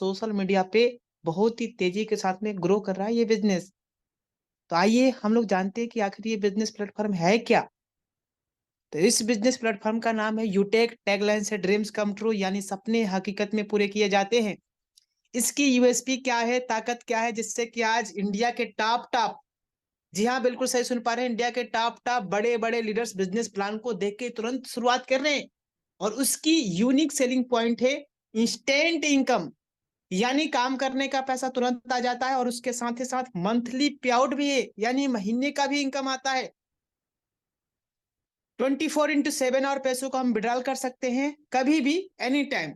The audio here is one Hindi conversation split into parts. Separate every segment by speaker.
Speaker 1: सोशल मीडिया पे बहुत ही तेजी के साथ में ग्रो कर रहा है ये बिजनेस। तो आइए हम लोग जानते हैं कि आखिर ये बिजनेस प्लेटफॉर्म है क्या। तो इस बिजनेस प्लेटफॉर्म का नाम है यूटेक। टैगलाइन से ड्रीम्स कम ट्रू, यानी सपने हकीकत में पूरे किए जाते हैं। इसकी यूएसपी क्या है, ताकत क्या है, जिससे कि आज इंडिया के टॉप टॉप, जी हाँ बिल्कुल सही सुन पा रहे हैं, इंडिया के टॉप टॉप बड़े बड़े लीडर्स बिजनेस प्लान को देख के तुरंत शुरुआत कर रहे हैं। और उसकी यूनिक सेलिंग पॉइंट है इंस्टेंट इनकम, यानी काम करने का पैसा तुरंत आ जाता है और उसके साथ ही साथ मंथली पे आउट भी है, यानी महीने का भी इनकम आता है। 24x7 और पैसों को हम विड्रॉल कर सकते हैं कभी भी, एनी टाइम।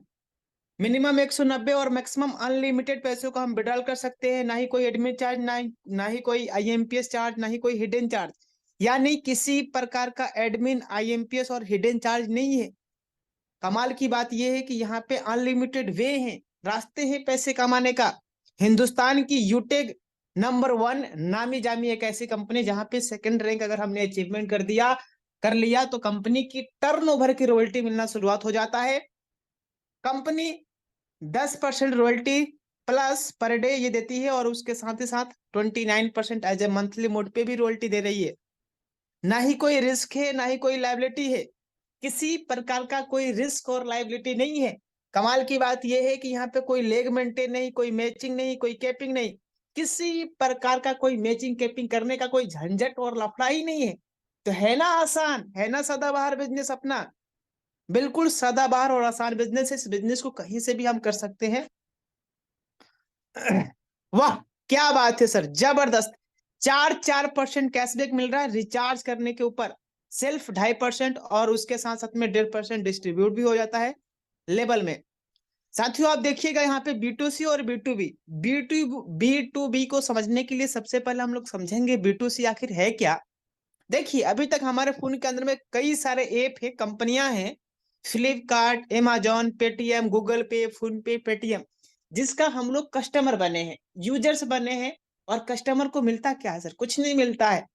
Speaker 1: मिनिमम 190 और मैक्सिमम अनलिमिटेड पैसों को हम विड्रॉल कर सकते हैं। ना ही कोई एडमिट चार्ज, ना ही कोई आईएमपीएस चार्ज, ना ही कोई हिडन चार्ज, यानी किसी प्रकार का एडमिन, आईएमपीएस और हिडन चार्ज नहीं है। कमाल की बात यह है कि यहाँ पे अनलिमिटेड वे हैं, रास्ते हैं पैसे कमाने का। हिंदुस्तान की यूटेक नंबर 1 नामी जामी एक ऐसी कंपनी जहां पे सेकंड रैंक अगर हमने अचीवमेंट कर लिया तो कंपनी की टर्नओवर की रॉयल्टी मिलना शुरुआत हो जाता है। Company 10% royalty plus per day ये देती है और उसके साथ ही साथ 29% एज ए मंथली मोड पे भी रॉयल्टी दे रही है। ना ही कोई रिस्क है, ना ही कोई लायबिलिटी है, किसी प्रकार का कोई रिस्क और लायबिलिटी नहीं है। कमाल की बात यह है कि यहाँ पे कोई लेग मेंटेन नहीं, कोई मैचिंग नहीं, कोई कैपिंग नहीं, किसी प्रकार का कोई मैचिंग कैपिंग करने का कोई झंझट और लफड़ा ही नहीं है। तो है ना आसान, है ना सदाबहार बिजनेस अपना। बिल्कुल सदाबहार और आसान बिजनेस है। इस बिजनेस को कहीं से भी हम कर सकते हैं। वाह क्या बात है सर, जबरदस्त। 4% कैशबैक मिल रहा है रिचार्ज करने के ऊपर, सिर्फ 2.5%, और उसके साथ साथ में 1.5% डिस्ट्रीब्यूट भी हो जाता है लेवल में। साथियों आप देखिएगा यहाँ पे बी2सी और बी2बी। बी2बी को समझने के लिए सबसे पहले हम लोग समझेंगे बी2सी आखिर है क्या। देखिए अभी तक हमारे फोन के अंदर में कई सारे ऐप है, कंपनियां हैं, फ्लिपकार्ट, अमेजॉन, पेटीएम, गूगल पे, फोन पे, पेटीएम, जिसका हम लोग कस्टमर बने हैं, यूजर्स बने हैं। और कस्टमर को मिलता क्या है सर, कुछ नहीं मिलता है।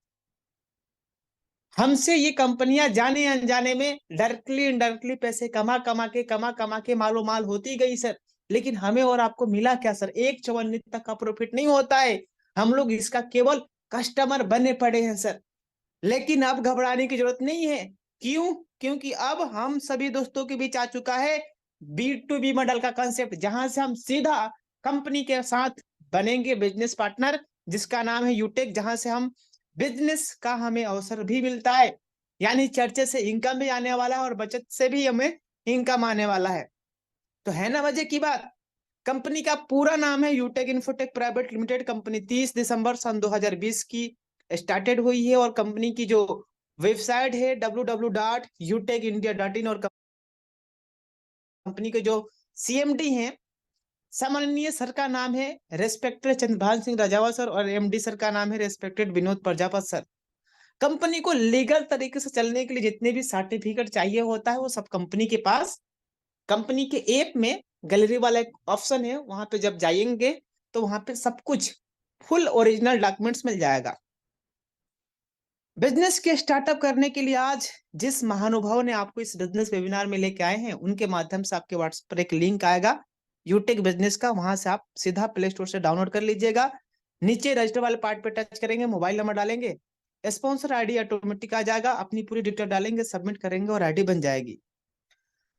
Speaker 1: हमसे ये कंपनियां जाने अनजाने में डायरेक्टली इनडायरेक्टली पैसे कमा कमा के मालो माल होती गई सर। लेकिन हमें और आपको मिला क्या सर, 1/54 तक का प्रॉफिट नहीं होता है। हम लोग इसका केवल कस्टमर बने पड़े हैं सर। लेकिन अब घबराने की जरूरत नहीं है। क्यों? क्योंकि अब हम सभी दोस्तों के बीच आ चुका है बी2बी मॉडल का कंसेप्ट, जहां से हम सीधा कंपनी के साथ बनेंगे बिजनेस पार्टनर, जिसका नाम है यूटेक, जहां से हम बिजनेस का हमें अवसर भी मिलता है, यानी चर्चे से इनकम भी आने वाला है और बचत से भी हमें इनकम आने वाला है। तो है ना मजे की बात। कंपनी का पूरा नाम है यूटेक इन्फोटेक प्राइवेट लिमिटेड। कंपनी 30 दिसंबर सन 2020 की स्टार्टेड हुई है और कंपनी की जो वेबसाइट है www.utekindia.in, और कंपनी के जो सीएमडी हैं, सम्माननीय सर का नाम है रेस्पेक्टेड चंद्रभान सिंह राजावा सर, और एमडी सर का नाम है respected Vinod Prajapat sir. Company को लीगल तरीके से चलने के लिए जितने भी सर्टिफिकेट चाहिए होता है वो सब कंपनी के पास, कंपनी के ऐप में गैलरी वाला एक ऑप्शन है, वहां पे जब जाएंगे तो वहां पे सब कुछ फुल ओरिजिनल डॉक्यूमेंट्स मिल जाएगा। बिजनेस के स्टार्टअप करने के लिए आज जिस महानुभाव ने आपको इस बिजनेस वेबिनार में लेके आए हैं, उनके माध्यम से आपके व्हाट्सएप पर एक लिंक आएगा यूटेक बिजनेस का, वहां से आप सीधा प्ले स्टोर से डाउनलोड कर लीजिएगा। नीचे रजिस्टर वाले पार्ट पे टच करेंगे, मोबाइल नंबर डालेंगे, स्पॉन्सर आईडी ऑटोमेटिक आ जाएगा, अपनी पूरी डिटेल डालेंगे, सबमिट करेंगे और आईडी बन जाएगी।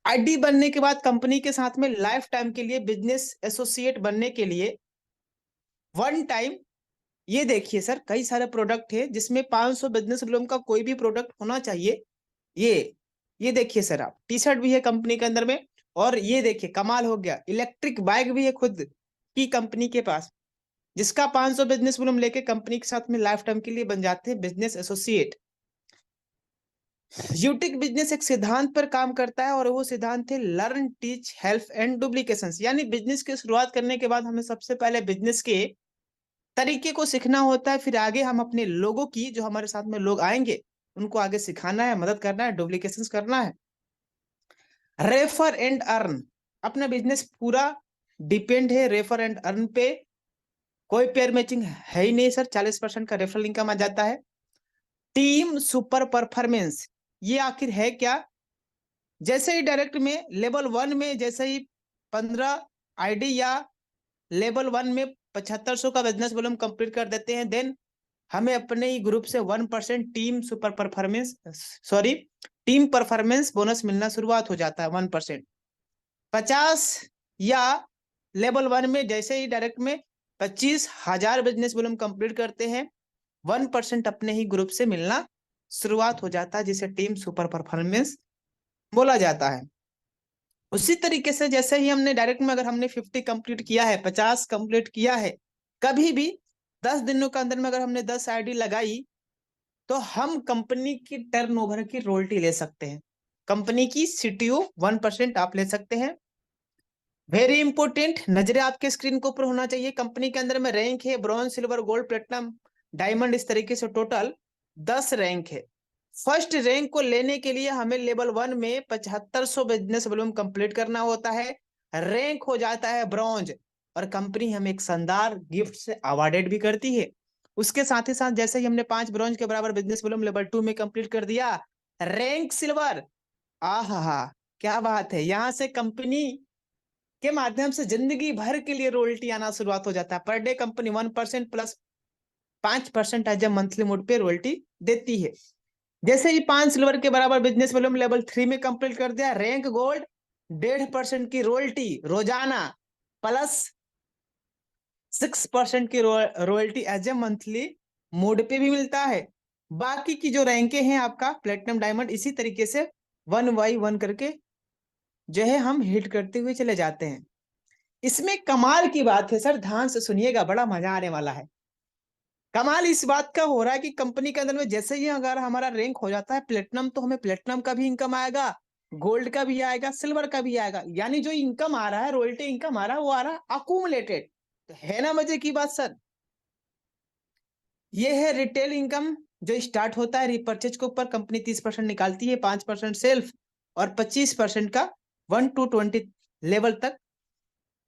Speaker 1: आईडी बनने के बाद कंपनी के साथ में लाइफ टाइम के लिए बिजनेस एसोसिएट बनने के लिए वन टाइम, ये देखिए सर कई सारे प्रोडक्ट है जिसमें 500 बिजनेस लोन का कोई भी प्रोडक्ट होना चाहिए। ये ये देखिए सर, आप टी शर्ट भी है कंपनी के अंदर में, और ये देखिए कमाल हो गया, इलेक्ट्रिक बाइक भी है खुद की कंपनी के पास, जिसका 500 बिजनेस लोन लेके कंपनी के साथ में लाइफ टाइम के लिए बन जाते हैं बिजनेस एसोसिएट। यूटिक बिजनेस एक सिद्धांत पर काम करता है और वो सिद्धांत है learn teach help and duplication, यानी बिजनेस की शुरुआत करने के बाद हमें सबसे पहले बिजनेस के तरीके को सीखना होता है, फिर आगे हम अपने लोगों की, जो हमारे साथ में लोग आएंगे उनको आगे सिखाना है, मदद करना है, डुप्लीकेशन करना है। रेफर एंड अर्न, अपना बिजनेस पूरा डिपेंड है रेफर एंड अर्न पे, कोई पेयर मैचिंग है ही नहीं सर, 40% का रेफरल इनकम आ जाता है। टीम सुपर परफॉर्मेंस, ये आखिर है क्या। जैसे ही डायरेक्ट में लेवल 1 में जैसे ही 15 आईडी या लेवल 1 में 7500 का बिजनेस वॉल्यूम कंप्लीट कर देते हैं, देन हमें अपने ही ग्रुप से 1% टीम परफॉर्मेंस बोनस मिलना शुरुआत हो जाता है। 1% 50 या लेवल 1 में जैसे ही डायरेक्ट में 25,000 बिजनेस वॉल्यूम कंप्लीट करते हैं, 1% अपने ही ग्रुप से मिलना शुरुआत हो जाता है, जिसे टीम सुपर परफॉर्मेंस बोला जाता है। उसी तरीके से जैसे ही हमने डायरेक्ट में अगर हमने 50 कंप्लीट किया है, 50 कंप्लीट किया है, कभी भी 10 दिनों के अंदर में अगर हमने 10 आईडी लगाई, तो हम कंपनी की टर्नओवर की रॉयल्टी ले सकते हैं। कंपनी की सीटीओ 1% आप ले सकते हैं। वेरी इंपॉर्टेंट, नजरें आपके स्क्रीन के ऊपर होना चाहिए। कंपनी के अंदर में रैंक है bronze, silver, gold, platinum, diamond, इस तरीके से टोटल 10 रैंक है। फर्स्ट रैंक को लेने के लिए हमें लेवल 1 में 7500 बिजनेस वॉल्यूम कंप्लीट करना होता है, रैंक हो जाता है ब्रॉन्ज, और कंपनी हमें एक शानदार गिफ्ट से अवार्डेड भी करती है। उसके साथ ही साथ जैसे ही हमने 5 ब्रॉन्ज के बराबर बिजनेस वॉल्यूम लेवल 2 में कंप्लीट कर दिया, रैंक सिल्वर, आहा क्या बात है, यहां से कंपनी के माध्यम से जिंदगी भर के लिए रॉयल्टी आना शुरुआत हो जाता है। Per day company 1% plus 5% as a monthly mode पे रॉयल्टी देती है। जैसे ही 5 सिल्वर के बराबर बिजनेस वॉल्यूम लेवल 3 में कंप्लीट कर दिया, रैंक गोल्ड, 1.5% की रॉयल्टी रोजाना प्लस 6% की royalty as a monthly mode पे भी मिलता है। बाकी की जो रैंके हैं आपका प्लेटिनम, डायमंड, इसी तरीके से 1 बाई 1 करके जो है हम हिट करते हुए चले जाते हैं। इसमें कमाल की बात है सर, ध्यान से सुनिएगा, बड़ा मजा आने वाला है। कमाल इस बात का हो रहा है कि कंपनी के अंदर में जैसे ही अगर हमारा रैंक हो जाता है प्लेटिनम, तो हमें प्लेटिनम का भी इनकम आएगा, गोल्ड का भी आएगा, सिल्वर का भी आएगा। यानी जो इनकम आ रहा है, रॉयल्टी इनकम आ रहा है, वो आ रहा है अकुमुलेटेड। तो है ना मजे की बात सर। ये है रिटेल इनकम जो स्टार्ट होता है रिपर्चेज के ऊपर। कंपनी 30% निकालती है, 5% सेल्फ और 25% का 1 to 20 लेवल तक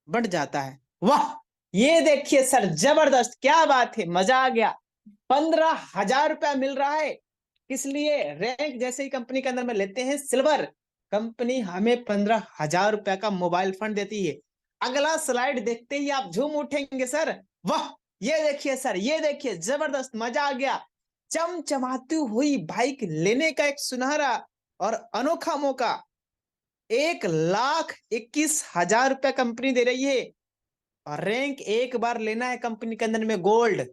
Speaker 1: बढ़ जाता है। वाह, ये देखिए सर, जबरदस्त, क्या बात है, मजा आ गया। 15,000 रुपया मिल रहा है। किस लिए? रैंक जैसे ही कंपनी के अंदर में लेते हैं सिल्वर, कंपनी हमें 15,000 रुपया का मोबाइल फंड देती है। अगला स्लाइड देखते ही आप झूम उठेंगे सर। वाह, ये देखिए सर, ये देखिए, जबरदस्त, मजा आ गया। चमचमाती हुई बाइक लेने का एक सुनहरा और अनोखा मौका। 1,21,000 रुपया कंपनी दे रही है, और रैंक एक बार लेना है कंपनी के अंदर में गोल्ड,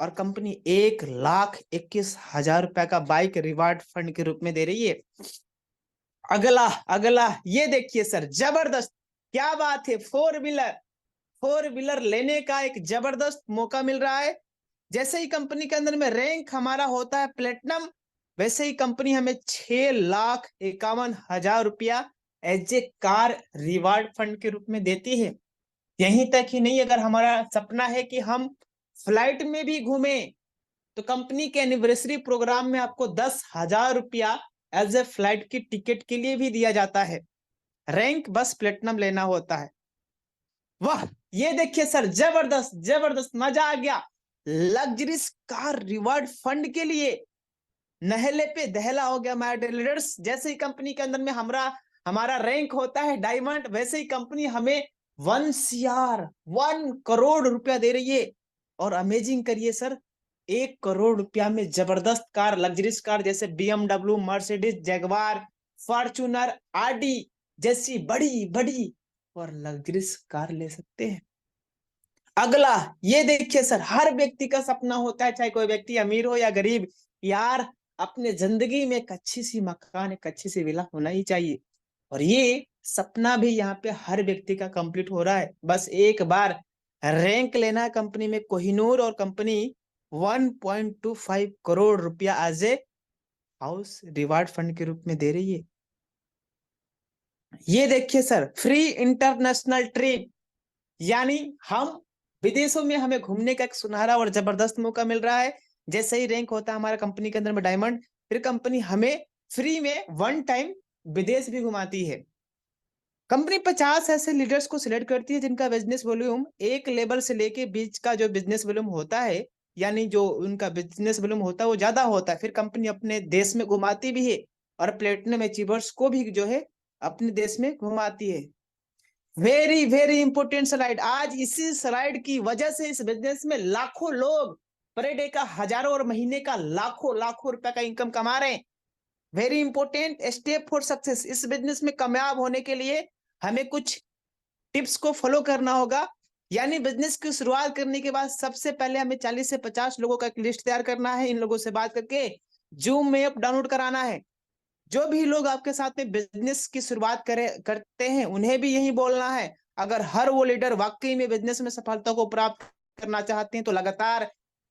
Speaker 1: और कंपनी 1,21,000 रुपया का बाइक रिवार्ड फंड के रूप में दे रही है। अगला अगला ये देखिए सर, जबरदस्त, क्या बात है, फोर व्हीलर लेने का एक जबरदस्त मौका मिल रहा है। जैसे ही कंपनी के अंदर में रैंक हमारा होता है प्लेटिनम, वैसे ही कंपनी हमें 6,51,000 रुपया as a car reward fund के रूप में देती है। यहीं तक ही नहीं, अगर हमारा सपना है कि हम फ्लाइट में भी घूमे, तो कंपनी के एनिवर्सरी प्रोग्राम में आपको 10,000 रुपया एज ए फ्लाइट की टिकट के लिए भी दिया जाता है। रैंक बस प्लेटिनम लेना होता है। वाह, ये देखिए सर, जबरदस्त जबरदस्त, मजा आ गया। लग्जरीज कार रिवार्ड फंड के लिए नहले पे दहला हो गया माय डियर लीडर्स। जैसे ही कंपनी के अंदर में हमारा रैंक होता है डायमंड, वैसे ही कंपनी हमें 1 करोड़ रुपया दे रही है। और अमेजिंग करिए सर, 1 करोड़ रुपया में जबरदस्त कार, लग्जरीज कार जैसे BMW, मर्सिडीज, जगवार, फॉर्चूनर, आरडी जैसी बड़ी बड़ी और लग्जरीज कार ले सकते हैं। अगला ये देखिए सर, हर व्यक्ति का सपना होता है, चाहे कोई व्यक्ति अमीर हो या गरीब, यार अपने जिंदगी में एक अच्छी सी मकान, एक अच्छी सी विला होना ही चाहिए। और ये सपना भी यहाँ पे हर व्यक्ति का कंप्लीट हो रहा है। बस एक बार रैंक लेना है कंपनी में कोहिनूर, और कंपनी 1.25 करोड़ रुपया as a house reward fund के रूप में दे रही है। ये देखिए सर, फ्री इंटरनेशनल ट्रिप, यानी हम विदेशों में हमें घूमने का एक सुनहरा और जबरदस्त मौका मिल रहा है। जैसे ही रैंक होता है हमारा कंपनी के अंदर में डायमंड, फिर कंपनी हमें फ्री में 1 टाइम विदेश भी घुमाती है। कंपनी 50 ऐसे लीडर्स को सिलेक्ट करती है जिनका बिजनेस वॉल्यूम एक लेवल से लेके बीच का जो बिजनेस वॉल्यूम होता है, यानी जो उनका बिजनेस वॉल्यूम होता है वो ज्यादा होता है, फिर कंपनी अपने देश में घुमाती भी है, और प्लेटिनम अचीवर्स को भी जो है अपने देश में घुमाती है। Very very important slide. आज इसी स्लाइड की वजह से इस बिजनेस में लाखों लोग पर डे का हजारों और महीने का लाखों लाखों रुपए का इनकम कमा रहे हैं। Very important step for success. इस बिजनेस में कामयाब होने के लिए हमें कुछ टिप्स को फॉलो करना होगा। यानी बिजनेस की शुरुआत करने के बाद सबसे पहले हमें 40 से 50 लोगों का एक लिस्ट तैयार करना है। इन लोगों से बात करके जूम में ऐप डाउनलोड कराना है। जो भी लोग आपके साथ में बिजनेस की शुरुआत करते हैं उन्हें भी यही बोलना है। अगर हर वो लीडर वाकई में बिजनेस में सफलता को प्राप्त करना चाहते हैं तो लगातार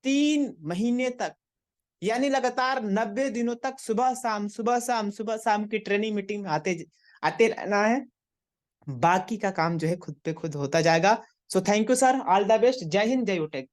Speaker 1: 3 महीने तक, यानी लगातार 90 दिनों तक सुबह शाम सुबह शाम सुबह शाम की ट्रेनिंग मीटिंग में आते आते रहना है। बाकी का काम जो है खुद पे खुद होता जाएगा। So thank you sir, all the best. जय हिंद, जय टेक।